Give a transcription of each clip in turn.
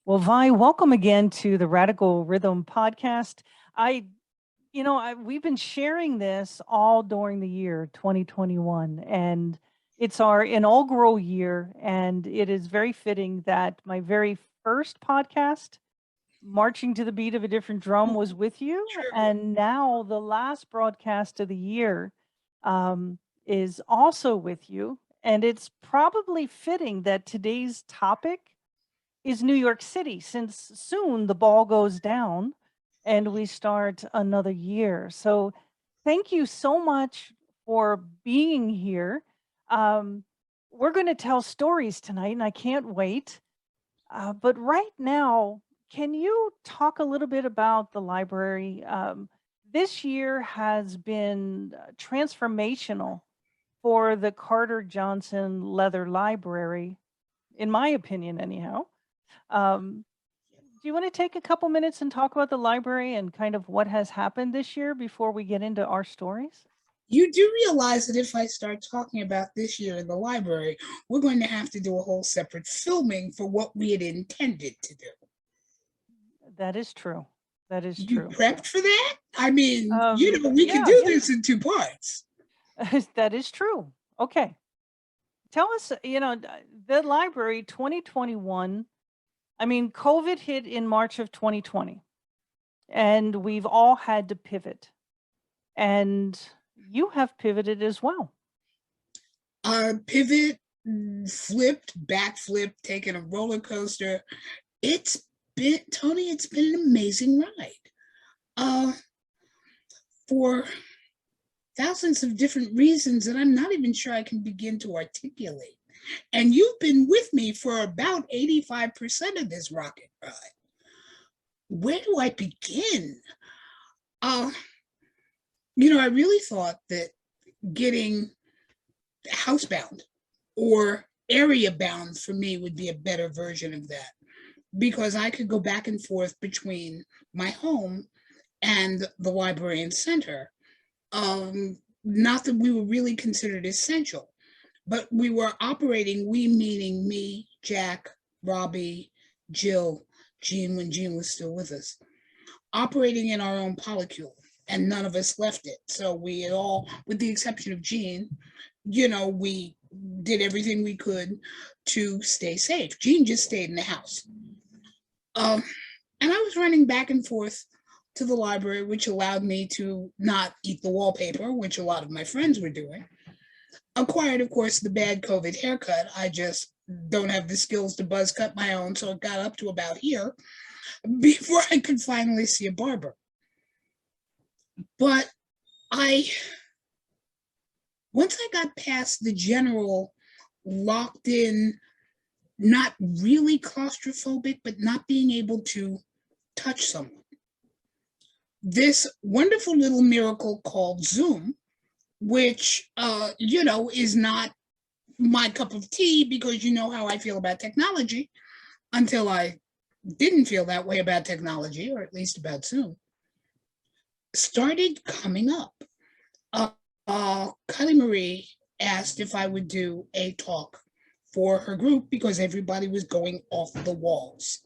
Well, Vi, welcome again to the Radical Rhythm podcast. I, we've been sharing this all during the year 2021, and it's our inaugural year. And it is very fitting that my very first podcast, Marching to the Beat of a Different Drum, was with you. True. And now the last broadcast of the year is also with you. And it's probably fitting that today's topic is New York City, since soon the ball goes down and we start another year. So thank you so much for being here. Um, we're going to tell stories tonight, and I can't wait. But right now, can you talk a little bit about the library? This year has been transformational for the Carter Johnson Leather Library, in my opinion, anyhow. Um, do you want to take a couple minutes and talk about the library and kind of what has happened this year before we get into our stories? You do realize that if I start talking about this year in the library, we're going to have to do a whole separate filming for what we had intended to do. That is true. That is You true. prepped for that? I mean, we could Yeah, do this in two parts. that is true. Okay. Tell us, the library 2021, I mean, COVID hit in March of 2020, and we've all had to pivot. And you have pivoted as well. Pivot, flipped, backflip, taking a roller coaster. It's been, Toni, it's been an amazing ride. Uh, for thousands of different reasons that I'm not even sure I can begin to articulate. And you've been with me for about 85% of this rocket ride. Where do I begin? Uh, I really thought that getting housebound or area bound for me would be a better version of that because I could go back and forth between my home and the library and center. Not that we were really considered essential, but we were operating, we meaning me, Jack, Robbie, Jill, Jean, when Jean was still with us, operating in our own polycule, and none of us left it. So we had all, with the exception of Jean, we did everything we could to stay safe. Jean just stayed in the house. And I was running back and forth to the library, which allowed me to not eat the wallpaper, which a lot of my friends were doing. Acquired, of course, the bad COVID haircut. I just don't have the skills to buzz cut my own, so it got up to about here before I could finally see a barber. But once I got past the general locked in, not really claustrophobic, but not being able to touch someone, this wonderful little miracle called Zoom, which, is not my cup of tea because you know how I feel about technology until I didn't feel that way about technology, or at least about Zoom, started coming up. Kylie Marie asked if I would do a talk for her group because everybody was going off the walls.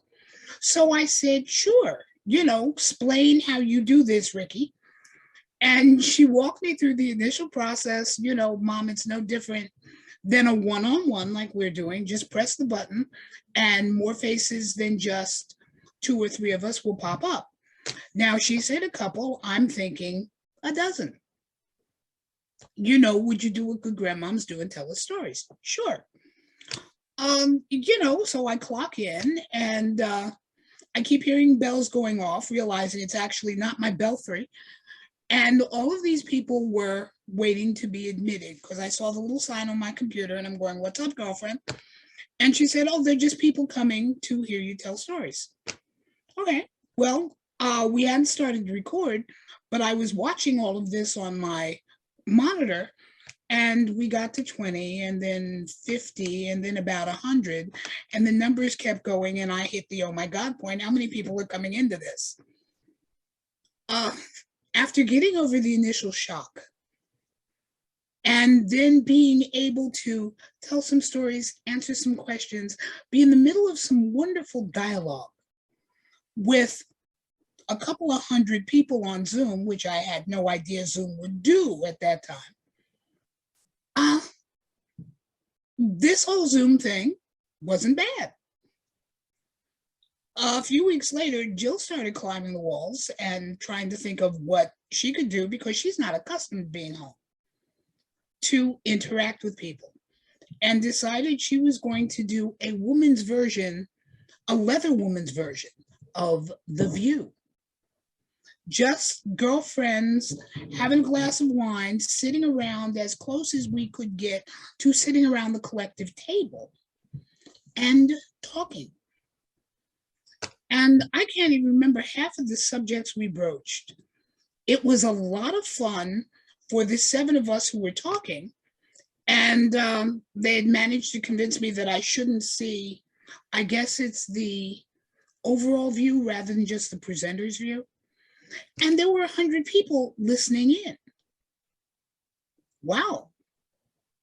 So I said, sure, explain how you do this, Ricky. And she walked me through the initial process. Mom, it's no different than a one-on-one like we're doing. Just press the button and more faces than just 2 or 3 of us will pop up. Now, she said a couple, I'm thinking a dozen. Would you do what good grandmoms do and tell us stories? Sure. So I clock in and I keep hearing bells going off, realizing it's actually not my belfry. And all of these people were waiting to be admitted because I saw the little sign on my computer and I'm going, what's up, girlfriend? And she said, oh, they're just people coming to hear you tell stories. Okay, well, we hadn't started to record, but I was watching all of this on my monitor, and we got to 20 and then 50 and then about 100, and the numbers kept going, and I hit the oh my God point. How many people are coming into this? After getting over the initial shock, and then being able to tell some stories, answer some questions, be in the middle of some wonderful dialogue with a couple of hundred people on Zoom, which I had no idea Zoom would do at that time. This whole Zoom thing wasn't bad. A few weeks later, Jill started climbing the walls and trying to think of what she could do, because she's not accustomed to being home, to interact with people, and decided she was going to do a woman's version, a leather woman's version of The View. Just girlfriends having a glass of wine, sitting around as close as we could get to sitting around the collective table and talking. And I can't even remember half of the subjects we broached. It was a lot of fun for the 7 of us who were talking. And they had managed to convince me that I shouldn't see, I guess it's the overall view rather than just the presenter's view. And there were 100 people listening in. Wow.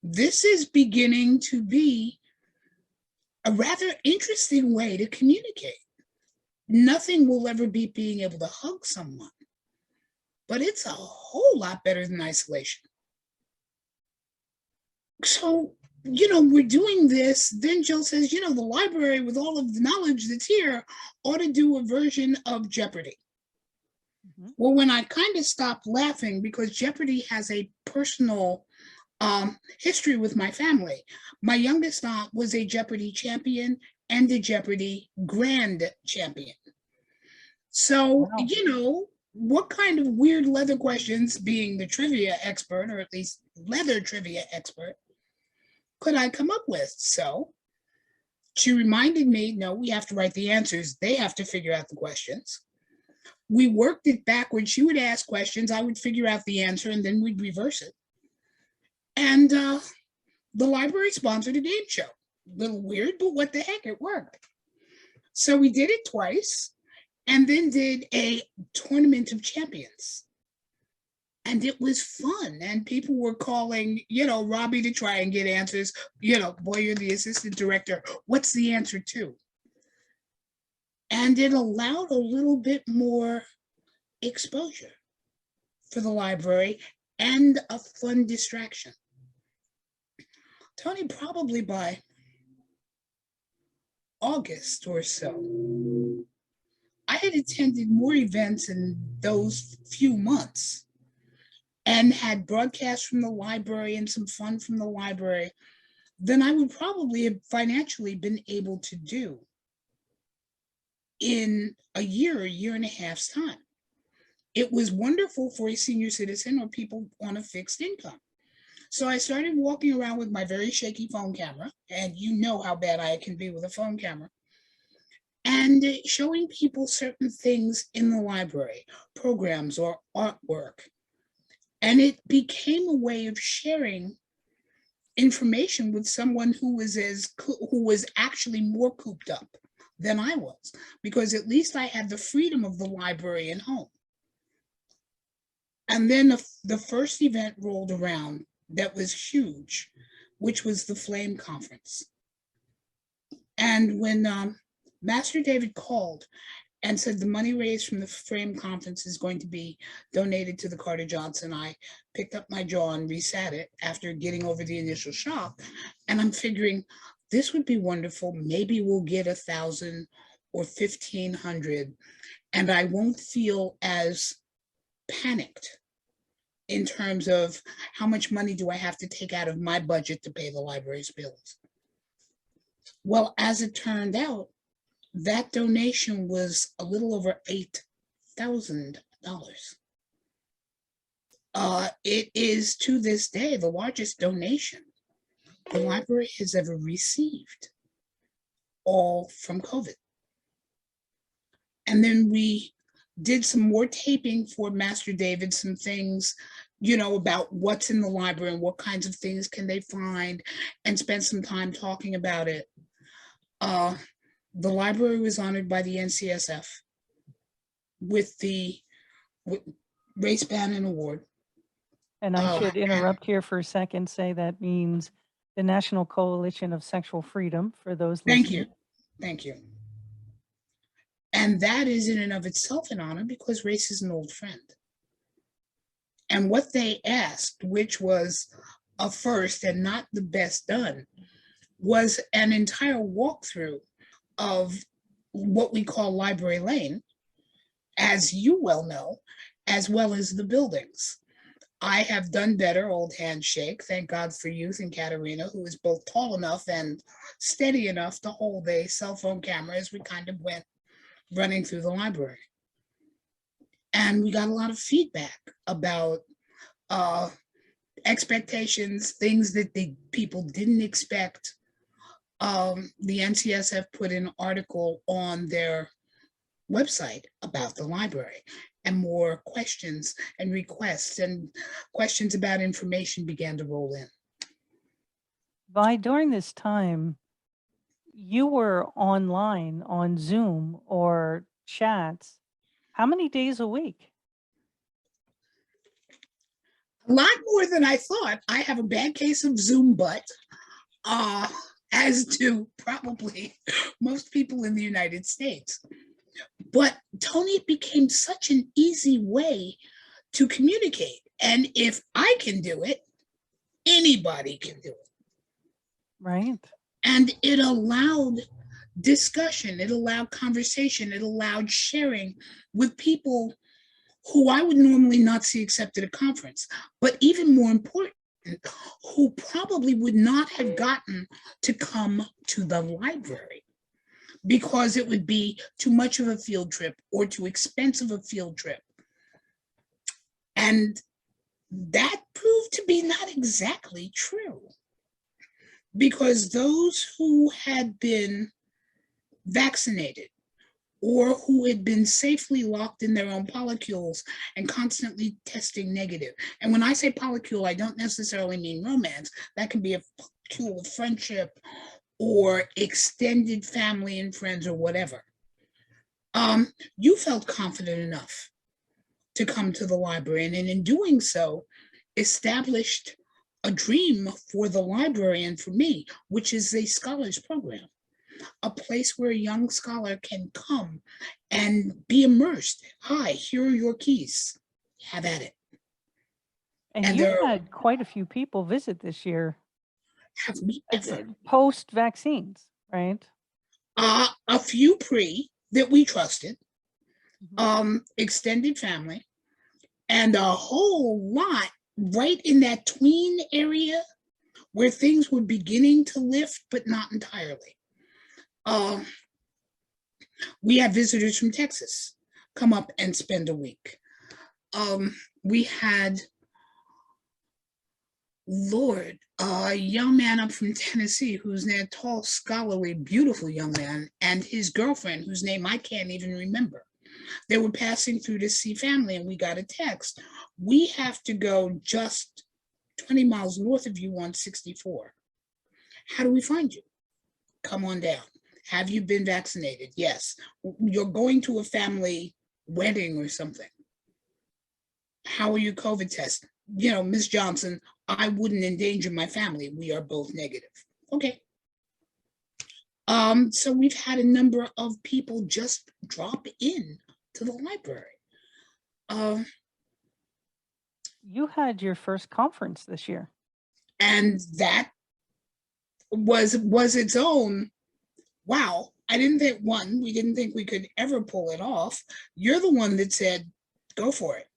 This is beginning to be a rather interesting way to communicate. Nothing will ever be being able to hug someone, but it's a whole lot better than isolation. So, we're doing this. Then Jill says, the library, with all of the knowledge that's here, ought to do a version of Jeopardy. Mm-hmm. Well, when I kind of stopped laughing, because Jeopardy has a personal history with my family. My youngest aunt was a Jeopardy champion and a Jeopardy grand champion. So, wow. What kind of weird leather questions, being the trivia expert, or at least leather trivia expert, could I come up with? So she reminded me, no, we have to write the answers. They have to figure out the questions. We worked it backwards. She would ask questions. I would figure out the answer, and then we'd reverse it. And the library sponsored a game show. A little weird, but what the heck, it worked. So we did it twice, and then did a tournament of champions. And it was fun. And people were calling, Robbie to try and get answers. Boy, you're the assistant director. What's the answer to? And it allowed a little bit more exposure for the library and a fun distraction. Toni, probably by August or so, I had attended more events in those few months and had broadcasts from the library and some fun from the library than I would probably have financially been able to do in a year and a half's time. It was wonderful for a senior citizen or people on a fixed income. So I started walking around with my very shaky phone camera, and you know how bad I can be with a phone camera, and showing people certain things in the library, programs or artwork. And it became a way of sharing information with someone who was actually more cooped up than I was, because at least I had the freedom of the library and home. And then the first event rolled around that was huge, which was the Flame Conference. And when Master David called and said the money raised from the Flame Conference is going to be donated to the Carter Johnson, I picked up my jaw and resat it after getting over the initial shock. And I'm figuring, this would be wonderful. Maybe we'll get 1,000 or 1,500, and I won't feel as panicked in terms of how much money do I have to take out of my budget to pay the library's bills. Well, as it turned out, that donation was a little over $8,000. It is, to this day, the largest donation the library has ever received, all from COVID. And then we did some more taping for Master David, some things, about what's in the library and what kinds of things can they find, and spent some time talking about it. The library was honored by the NCSF with the Race Bannon Award. And I Uh, should interrupt here for a second, say that means the National Coalition of Sexual Freedom for those Thank you. listening. Thank you. And that is in and of itself an honor because race is an old friend. And what they asked, which was a first and not the best done, was an entire walkthrough of what we call Library Lane, as you well know, as well as the buildings. I have done better, old handshake. Thank God for youth and Katerina, who is both tall enough and steady enough to hold a cell phone camera as we kind of went running through the library. And we got a lot of feedback about expectations, things that the people didn't expect. The NCSF put an article on their website about the library, and more questions and requests and questions about information began to roll in. Vi, during this time, you were online on Zoom or chats. How many days a week? A lot more than I thought. I have a bad case of Zoom butt, uh, as do probably most people in the United States. But Toni, it became such an easy way to communicate. And if I can do it, anybody can do it. Right. And it allowed discussion, it allowed conversation, it allowed sharing with people who I would normally not see except at a conference. But even more important, who probably would not have gotten to come to the library because it would be too much of a field trip or too expensive a field trip. And that proved to be not exactly true, because those who had been vaccinated or who had been safely locked in their own polycules and constantly testing negative. And when I say polycule, I don't necessarily mean romance. That can be a polycule of friendship or extended family and friends or whatever. You felt confident enough to come to the library, and in doing so, established a dream for the library and for me, which is a scholars program, a place where a young scholar can come and be immersed. Hi, here are your keys. Have at it. And And you there had quite a few people visit this year, have we ever post vaccines, right? a few pre that we trusted, Mhm. extended family, and a whole lot right in that tween area where things were beginning to lift, but not entirely. We had visitors from Texas come up and spend a week. We had, Lord, a young man up from Tennessee who's a tall, scholarly, beautiful young man, and his girlfriend, whose name I can't even remember. They were passing through to see family, and we got a text. We have to go just 20 miles north of you on 64. How do we find you? Come on down. Have you been vaccinated? Yes. You're going to a family wedding or something. How are you COVID tested? You know, Miss Johnson, I wouldn't endanger my family. We are both negative. Okay. So we've had a number of people just drop in to the library. You had your first conference this year. And that was its own, wow. I didn't think, we didn't think we could ever pull it off. You're the one that said, go for it.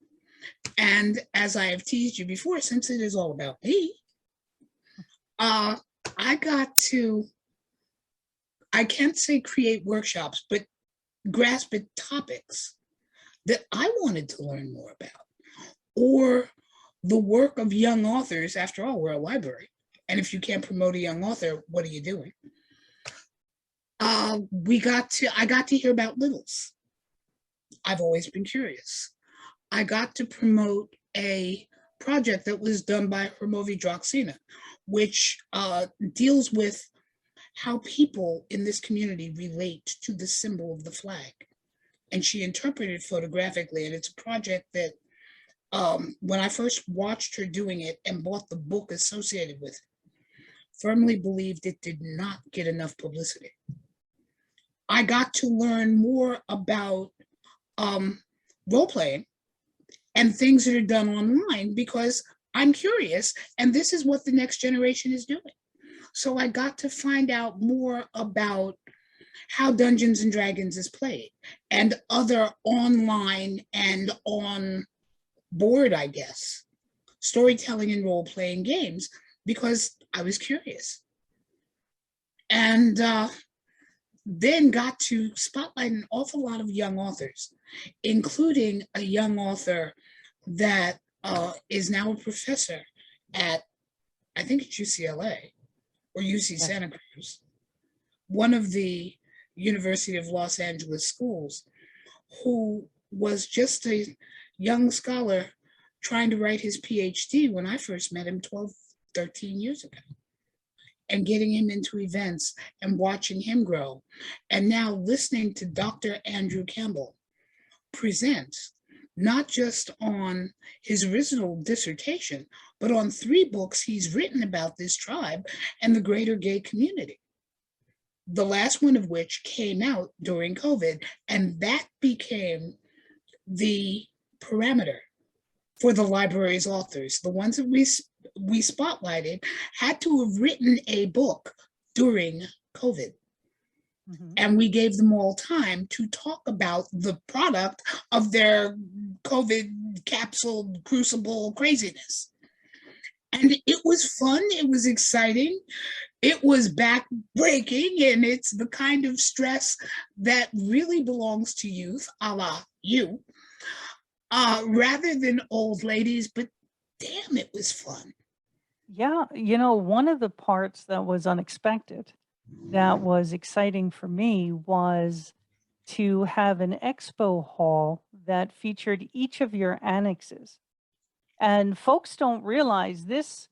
And as I have teased you before, since it is all about me, I got to, I can't say create workshops, but grasp at topics that I wanted to learn more about, or the work of young authors. After all, we're a library. And if you can't promote a young author, what are you doing? I got to hear about Littles. I've always been curious. I got to promote a project that was done by Hermovi Droxina, which deals with how people in this community relate to the symbol of the flag. And she interpreted photographically, and it's a project that when I first watched her doing it and bought the book associated with it, firmly believed it did not get enough publicity. I got to learn more about role playing and things that are done online because I'm curious, and this is what the next generation is doing. So I got to find out more about how Dungeons and Dragons is played and other online and on board, I guess, storytelling and role playing games because I was curious. And then got to spotlight an awful lot of young authors, including a young author that is now a professor at, I think it's UCLA or UC Santa Cruz, one of the University of Los Angeles schools, who was just a young scholar trying to write his PhD when I first met him 12, 13 years ago. And getting him into events and watching him grow. And now listening to Dr. Andrew Campbell present, not just on his original dissertation, but on 3 books he's written about this tribe and the greater gay community. The last one of which came out during COVID, and that became the parameter for the library's authors. The ones that we spotlighted had to have written a book during COVID. Mm-hmm. And we gave them all time to talk about the product of their COVID capsule crucible craziness. And it was fun. It was exciting. It was back-breaking, and it's the kind of stress that really belongs to youth, a la you, rather than old ladies, but damn, it was fun. Yeah, one of the parts that was unexpected, that was exciting for me, was to have an expo hall that featured each of your annexes. And folks don't realize this,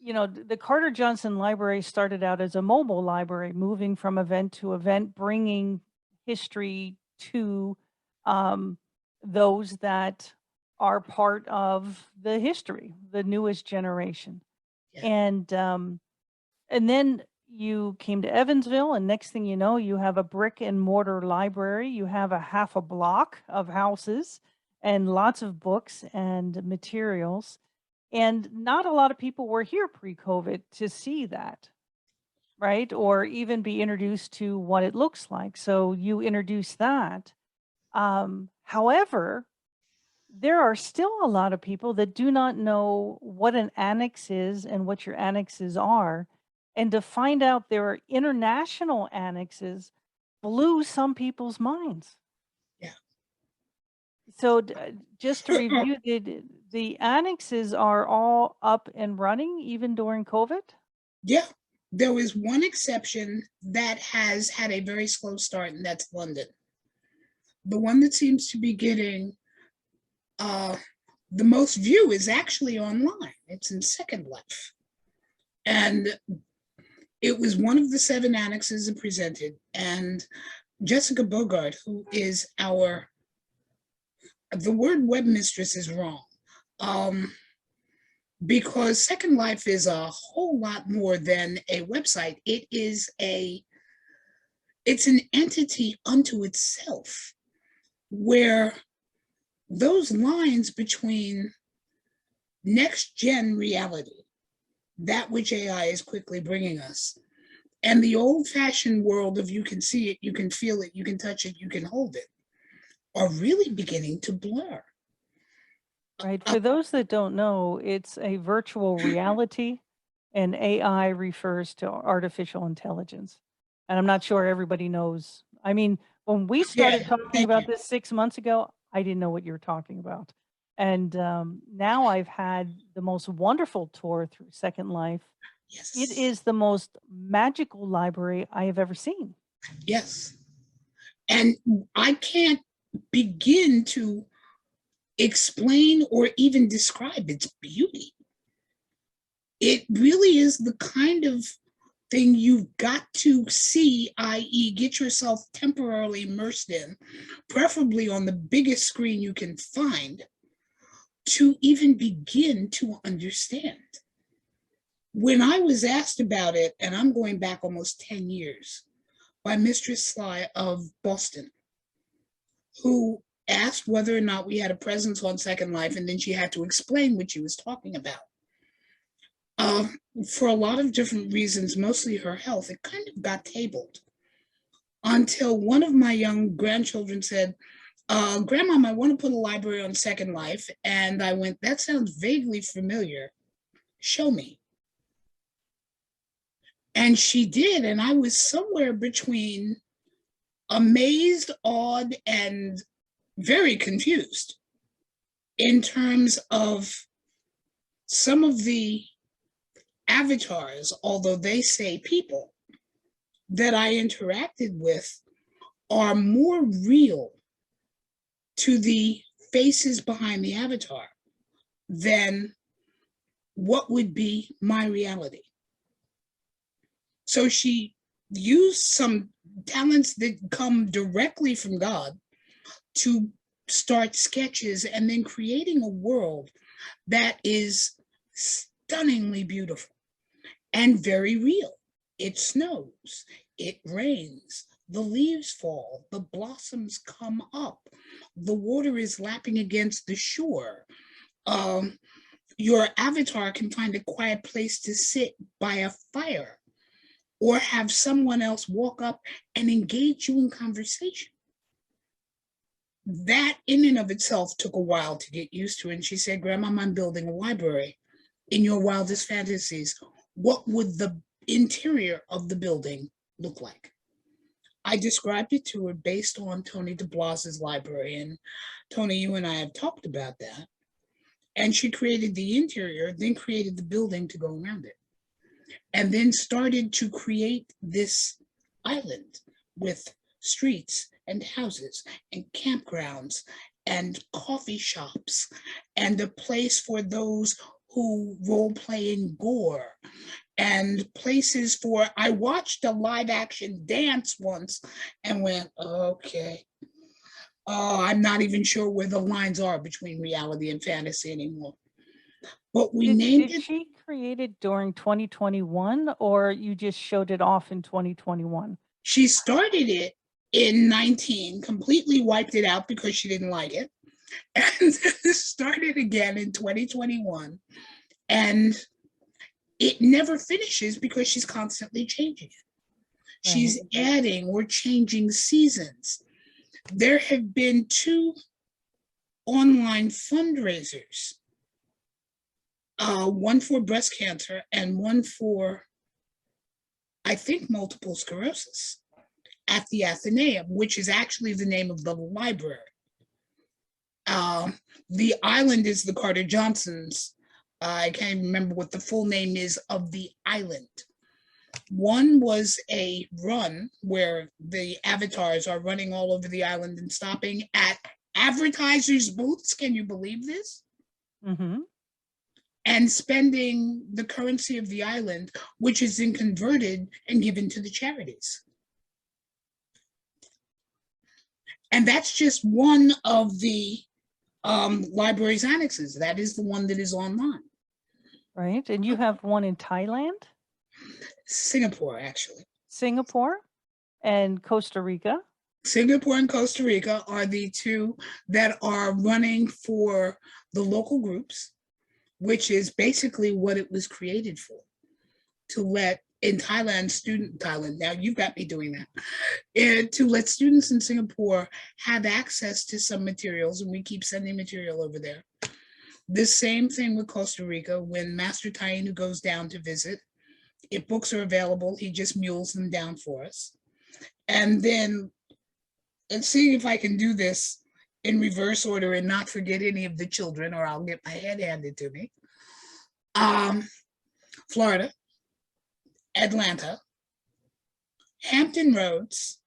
the Carter Johnson Library started out as a mobile library, moving from event to event, bringing history to those that are part of the history, the newest generation. Yeah. And then you came to Evansville, and next thing you know, you have a brick and mortar library. You have a half a block of houses and lots of books and materials. And not a lot of people were here pre-COVID to see that, right? Or even be introduced to what it looks like. So you introduced that. However, there are still a lot of people that do not know what an annex is and what your annexes are. And to find out there are international annexes blew some people's minds. Yeah. So just to review, the annexes are all up and running even during COVID? Yeah. There was one exception that has had a very slow start, and that's London. The one that seems to be getting the most view is actually online. It's in Second Life. And it was one of the 7 annexes that presented. And Jessica Bogart, who is the word webmistress is wrong. Because Second Life is a whole lot more than a website. It's an entity unto itself, where those lines between next gen reality, that which AI is quickly bringing us, and the old fashioned world of you can see it, you can feel it, you can touch it, you can hold it, are really beginning to blur. Right. For those that don't know, it's a virtual reality, and AI refers to artificial intelligence. And I'm not sure everybody knows. I mean, when we started talking about this 6 months ago, I didn't know what you were talking about. And now I've had the most wonderful tour through Second Life. Yes. It is the most magical library I have ever seen. Yes. And I can't begin to explain or even describe its beauty. It really is the kind of thing you've got to see, i.e., get yourself temporarily immersed in, preferably on the biggest screen you can find, to even begin to understand. When I was asked about it, and I'm going back almost 10 years, by Mistress Sly of Boston, who asked whether or not we had a presence on Second Life, and then she had to explain what she was talking about. For a lot of different reasons, mostly her health, it kind of got tabled until one of my young grandchildren said, Grandma, I want to put a library on Second Life. And I went, that sounds vaguely familiar. Show me. And she did. And I was somewhere between amazed, awed, and very confused in terms of some of the avatars, although they say people, that I interacted with are more real to the faces behind the avatar than what would be my reality. So she used some talents that come directly from God to start sketches and then creating a world that is stunningly beautiful and very real. It snows, it rains, the leaves fall, the blossoms come up, the water is lapping against the shore. Your avatar can find a quiet place to sit by a fire or have someone else walk up and engage you in conversation. That in and of itself took a while to get used to. And she said, Grandma, I'm building a library. In your wildest fantasies, what would the interior of the building look like? I described it to her based on Toni DeBlas's library. And Toni, you and I have talked about that. And she created the interior, then created the building to go around it. And then started to create this island with streets and houses and campgrounds and coffee shops and a place for those who role play in gore and places for, I watched a live action dance once and went, okay. Oh, I'm not even sure where the lines are between reality and fantasy anymore. But we named Did it. she create it during 2021 or you just showed it off in 2021? She started it in 19, completely wiped it out because she didn't like it, and started again in 2021. And it never finishes because she's constantly changing it. Right. She's adding or changing seasons. There have been 2 online fundraisers, one for breast cancer and one for, I think, multiple sclerosis at the Athenaeum, which is actually the name of the library. The island is the Carter Johnson's. I can't remember what the full name is of the island. One was a run where the avatars are running all over the island and stopping at advertisers' booths. Can you believe this? Mm-hmm. And spending the currency of the island, which is then converted and given to the charities. And that's just one of the library's annexes. That is the one that is online. Right. And you have one in Thailand? Singapore, actually. Singapore and Costa Rica? Singapore and Costa Rica are the 2 that are running for the local groups, which is basically what it was created for, to let in Thailand, now you've got me doing that, and to let students in Singapore have access to some materials, and we keep sending material over there. The same thing with Costa Rica. When Master Tainu goes down to visit, if books are available, he just mules them down for us. And then, let's see if I can do this in reverse order and not forget any of the children, or I'll get my head handed to me. Florida, Atlanta, Hampton Roads,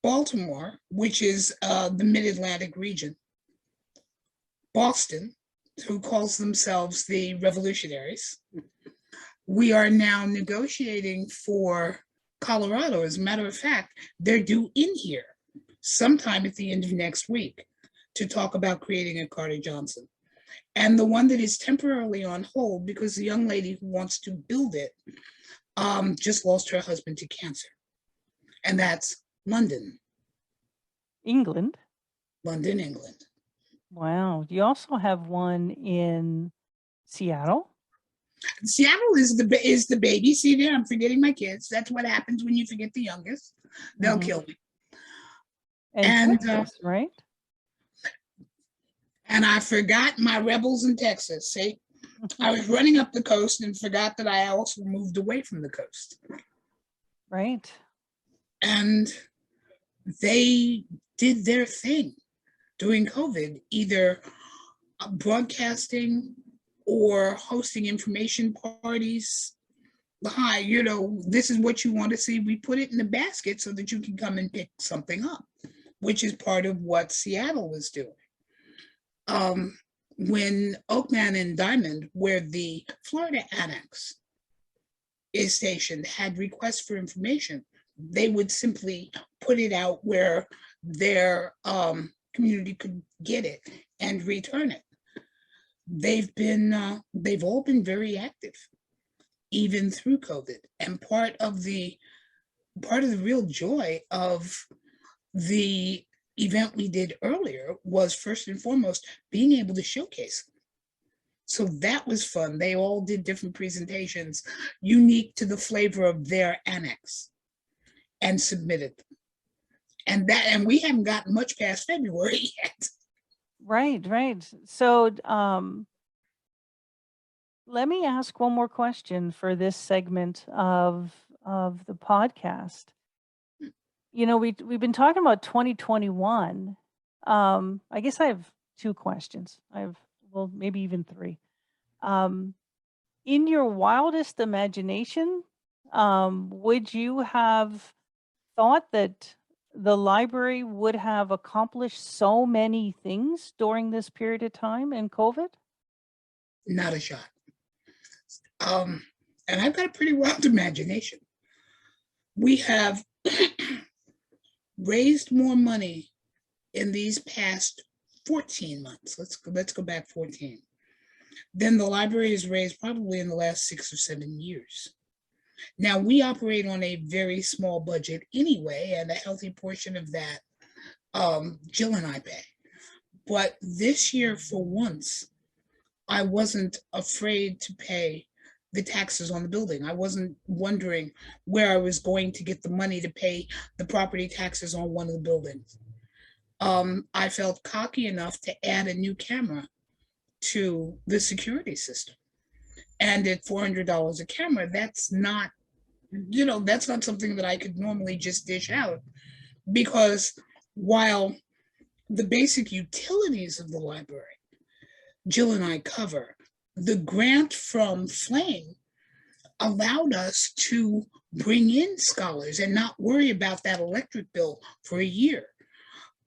Baltimore, which is the Mid-Atlantic region, Boston, who calls themselves the Revolutionaries. We are now negotiating for Colorado. As a matter of fact, they're due in here sometime at the end of next week to talk about creating a Carter Johnson. And the one that is temporarily on hold because the young lady who wants to build it just lost her husband to cancer. And that's London. England. London, England. Wow. You also have one in Seattle. Seattle is the baby. See there, I'm forgetting my kids. That's what happens when you forget the youngest. They'll kill me. And Texas, right? And I forgot my rebels in Texas. See, I was running up the coast and forgot that I also moved away from the coast. Right. And they did their thing during COVID, either broadcasting or hosting information parties. Hi, you know, this is what you want to see. We put it in the basket so that you can come and pick something up, which is part of what Seattle was doing. When Oakman and Diamond, where the Florida Annex is stationed, had requests for information, they would simply put it out where their community could get it and return it. They've all been very active, even through COVID. And part of the real joy of the event we did earlier was, first and foremost, being able to showcase. So that was fun. They all did different presentations unique to the flavor of their annex and submitted them. And we haven't gotten much past February yet. Right. So let me ask one more question for this segment of the podcast. You know, we've been talking about 2021. I guess I have two questions. Well, maybe even three. In your wildest imagination, would you have thought that the library would have accomplished so many things during this period of time in COVID? Not a shot. And I've got a pretty wild imagination. We have raised more money in these past 14 months. Let's go back 14. Than the library has raised probably in the last 6 or 7 years. Now, we operate on a very small budget anyway, and a healthy portion of that Jill and I pay. But this year, for once, I wasn't afraid to pay the taxes on the building. I wasn't wondering where I was going to get the money to pay the property taxes on one of the buildings. I felt cocky enough to add a new camera to the security system. And at $400 a camera, that's not something that I could normally just dish out, because while the basic utilities of the library, Jill and I cover, the grant from Flame allowed us to bring in scholars and not worry about that electric bill for a year.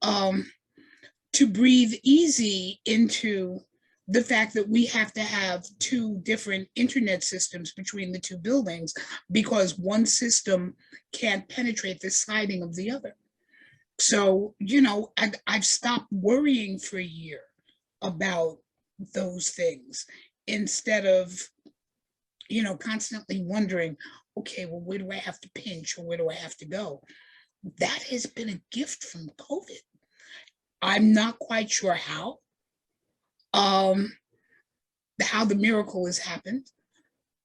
To breathe easy into the fact that we have to have 2 different internet systems between the 2 buildings because one system can't penetrate the siding of the other. So, I've stopped worrying for a year about those things instead of, constantly wondering, okay, well, where do I have to pinch or where do I have to go? That has been a gift from COVID. I'm not quite sure how the miracle has happened.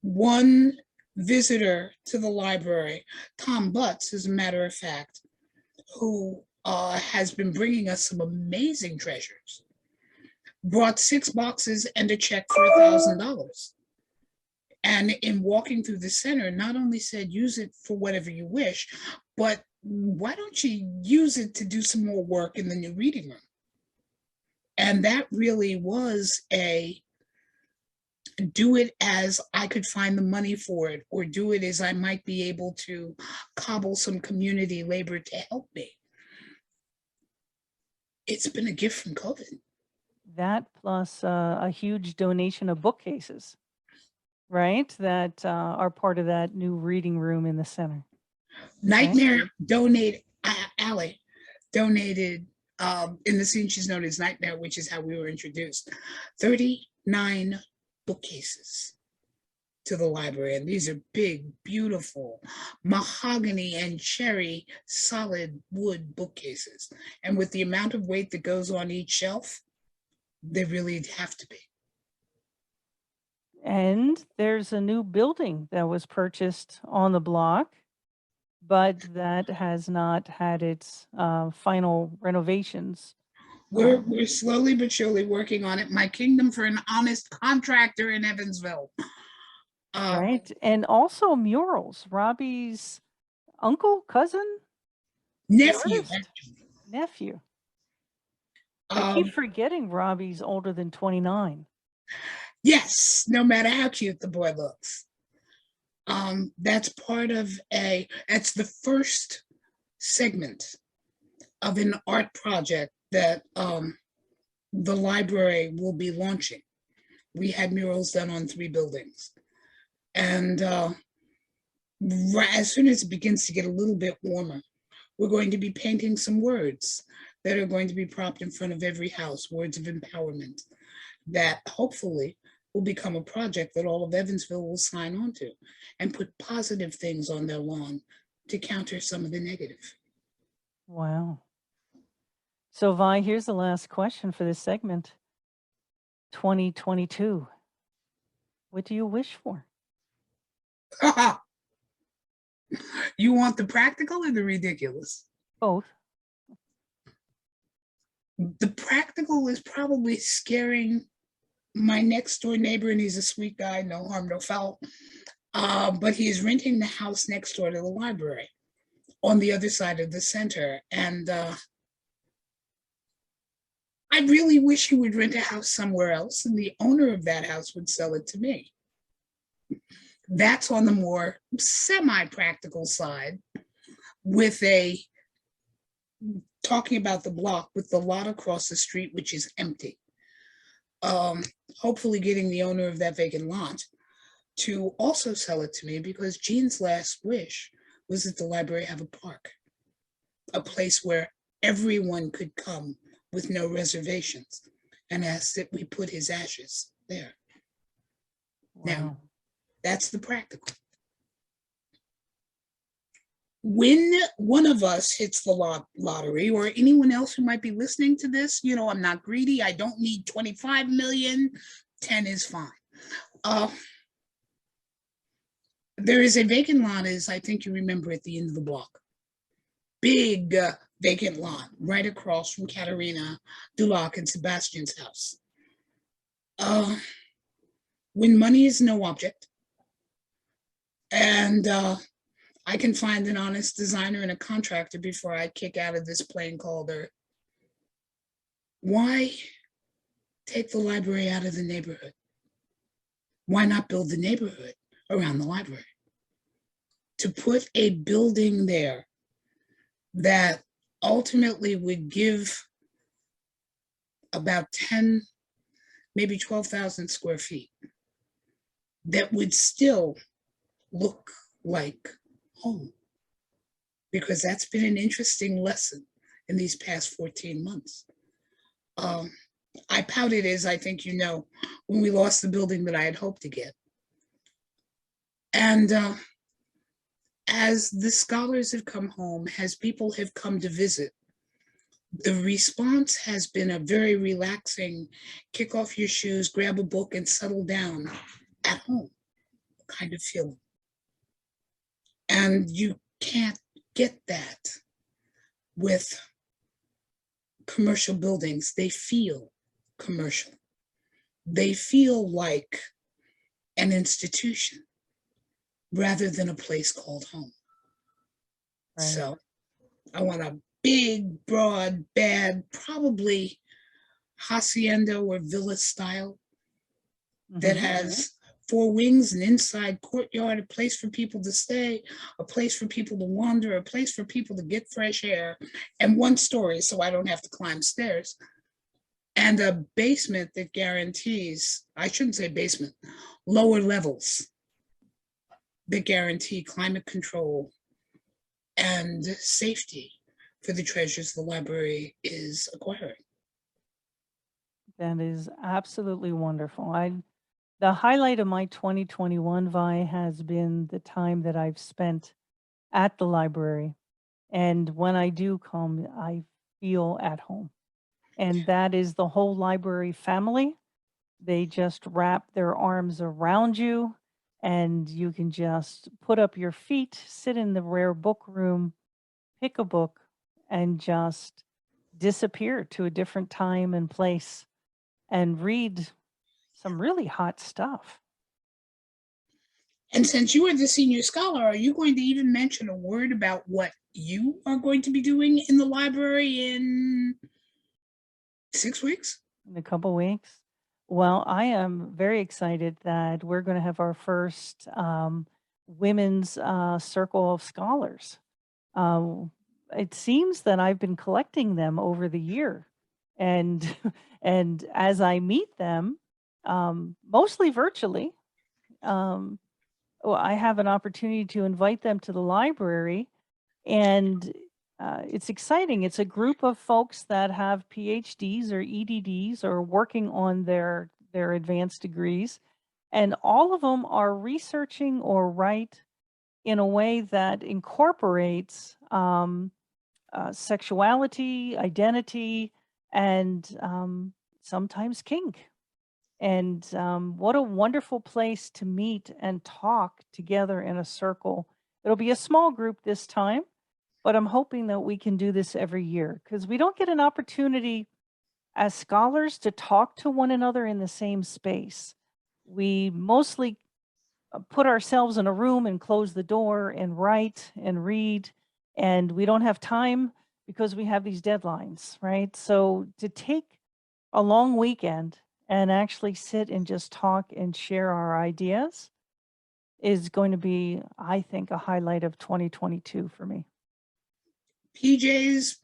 One visitor to the library, Tom Butts, as a matter of fact, who has been bringing us some amazing treasures, brought 6 boxes and a check for $1,000. And in walking through the center, not only said, use it for whatever you wish, but why don't you use it to do some more work in the new reading room? And that really was a do it as I could find the money for it, or do it as I might be able to cobble some community labor to help me. It's been a gift from COVID. That plus a huge donation of bookcases, right? That are part of that new reading room in the center. Nightmare Alley donated In the scene, she's known as Nightmare, which is how we were introduced. 39 bookcases to the library, and these are big, beautiful mahogany and cherry solid wood bookcases. And with the amount of weight that goes on each shelf, they really have to be. And there's a new building that was purchased on the block, but that has not had its final renovations. We're slowly but surely working on it. My kingdom for an honest contractor in Evansville. Right. And also murals. Robbie's uncle, cousin, Nephew. nephew. I keep forgetting Robbie's older than 29. Yes, no matter how cute the boy looks. That's it's the first segment of an art project that the library will be launching. We had murals done on 3 buildings. And as soon as it begins to get a little bit warmer, we're going to be painting some words that are going to be propped in front of every house, words of empowerment that hopefully will become a project that all of Evansville will sign on to and put positive things on their lawn to counter some of the negative. Wow. So Vi, here's the last question for this segment. 2022. What do you wish for? You want the practical or the ridiculous? Both. The practical is probably scaring my next door neighbor, and he's a sweet guy, no harm, no foul. But he's renting the house next door to the library on the other side of the center. And I really wish he would rent a house somewhere else and the owner of that house would sell it to me. That's on the more semi-practical side, with talking about the block with the lot across the street, which is empty. Hopefully getting the owner of that vacant lot to also sell it to me, because Jean's last wish was that the library have a park, a place where everyone could come with no reservations, and asked that we put his ashes there. Wow. Now, that's the practical. When one of us hits the lottery, or anyone else who might be listening to this, I'm not greedy. I don't need 25 million. 10 is fine. There is a vacant lot, as I think you remember, at the end of the block. Big vacant lot right across from Katerina Dulac and Sebastian's house. When money is no object, and I can find an honest designer and a contractor before I kick out of this plane called Earth, why take the library out of the neighborhood? Why not build the neighborhood around the library? To put a building there that ultimately would give about 10, maybe 12,000 square feet, that would still look like home. Because that's been an interesting lesson in these past 14 months. I pouted, as I think you know, when we lost the building that I had hoped to get. And as the scholars have come home, as people have come to visit, the response has been a very relaxing, kick off your shoes, grab a book, and settle down at home kind of feeling. And you can't get that with commercial buildings. They feel commercial. They feel like an institution rather than a place called home. Right. So I want a big, broad, bad, probably hacienda or villa style that has 4 wings, an inside courtyard, a place for people to stay, a place for people to wander, a place for people to get fresh air, and 1 story so I don't have to climb stairs, and a basement that guarantees, I shouldn't say basement, lower levels that guarantee climate control and safety for the treasures the library is acquiring. That is absolutely wonderful. The highlight of my 2021 Vi has been the time that I've spent at the library. And when I do come, I feel at home. And that is the whole library family. They just wrap their arms around you, and you can just put up your feet, sit in the rare book room, pick a book, and just disappear to a different time and place and read some really hot stuff. And since you are the senior scholar, are you going to even mention a word about what you are going to be doing in the library in 6 weeks? In a couple weeks. Well, I am very excited that we're going to have our first women's circle of scholars. Um, it seems that I've been collecting them over the year, and and as I meet them, mostly virtually, um, well, I have an opportunity to invite them to the library, and it's exciting. It's a group of folks that have PhDs or EDDs or working on their advanced degrees, and all of them are researching or write in a way that incorporates sexuality, identity, and sometimes kink. And what a wonderful place to meet and talk together in a circle. It'll be a small group this time, but I'm hoping that we can do this every year because we don't get an opportunity as scholars to talk to one another in the same space. We mostly put ourselves in a room and close the door and write and read, and we don't have time because we have these deadlines, right? So to take a long weekend and actually sit and just talk and share our ideas is going to be, I think, a highlight of 2022 for me. PJs.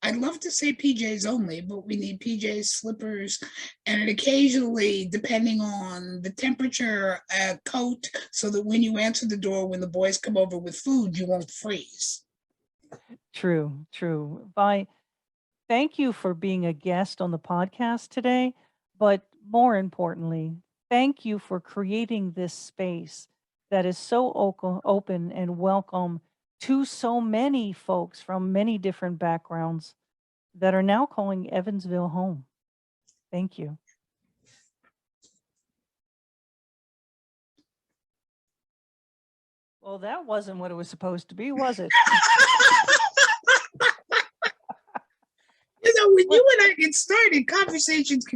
I'd love to say PJs only, but we need PJs, slippers, and occasionally, depending on the temperature, a coat so that when you answer the door, when the boys come over with food, you won't freeze. True, true. Thank you for being a guest on the podcast today, but more importantly, thank you for creating this space that is so open and welcome to so many folks from many different backgrounds that are now calling Evansville home. Thank you. Well, that wasn't what it was supposed to be, was it? When you and I get started, conversations can